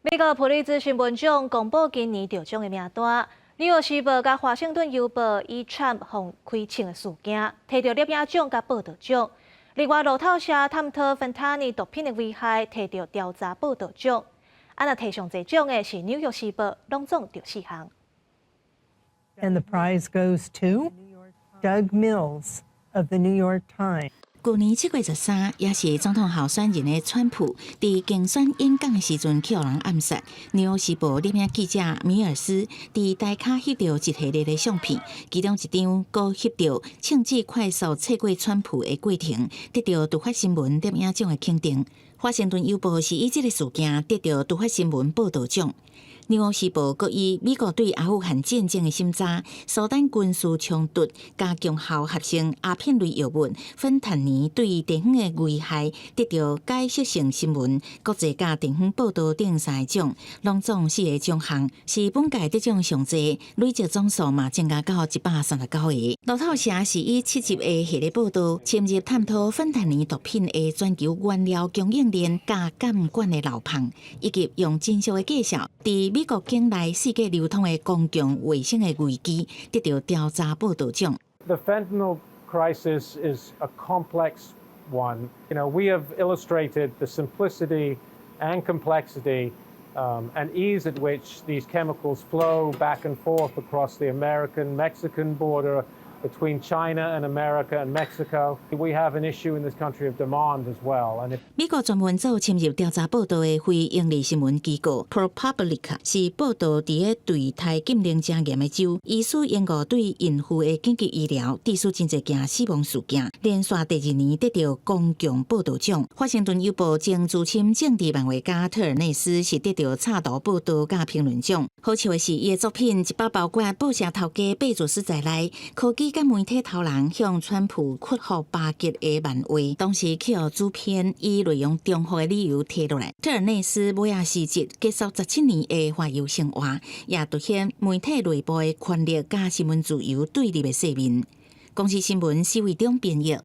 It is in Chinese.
美国普利兹新闻奖公布今年得奖的名单，纽约时报甲华盛顿邮报以 Trump 放开枪的事件，摕到摄影奖甲报道奖。另外，路透社探讨芬太尼毒品的危害，摕到调查报道奖。若摕上侪奖的是纽约时报，拢总得4项。And the prize goes to Doug Mills of the New York Times. 去年7月13日，也是总统候选人的川普，伫竞选演讲的时阵去互人暗杀。纽约时报摄影记者米尔斯伫台卡翕到一系列的相片，其中一张佫翕到枪支快速刺过川普的过程，得到突发新闻摄影奖的肯定。华盛顿邮报是以这个事件得到突发新闻报道奖。纽约时报阁以美国对阿富汗战争的审查、苏丹军事冲突、加强后合成鸦片类药物、芬太尼对地方的危害，得到解释性新闻、国际甲地方报道等3个奖，拢总4个奖项，是本届得奖上侪，累计总数嘛增加到139个。路透社是以7集的系列报道，深入探讨芬太尼毒品的全球原料供应链甲监管的漏洞，以及用真实的介绍，伫美国境内世界流通的公共卫生的危机，得到调查报道奖。The fentanyl crisis is a complex one. We have illustrated the simplicity and complexity and ease at which these chemicals flow back and forth across the American-Mexican border, between China and America and Mexico. We have an issue in this country of demand as well. 美国专门组深入调查报道的非营利新闻机构 ProPublica 是报道伫个对台禁令正严的州，疑似延误对孕妇的紧急医疗，致使真侪件死亡事件，连续第2年得到公共报道奖。华盛顿邮报前资深政治漫画家特尔内斯是得到插图报道甲评论奖。好笑的是，伊的作品一包包括报社头家贝佐斯在内，科技甲媒体头人向川普屈服巴结的漫画，当时去互主编以内容重复的理由摕落来。特尔内斯尾仔时节结束17年的环游生活，也凸显媒体内部的权力甲新闻自由对立的侧面。公司新闻4位中编译。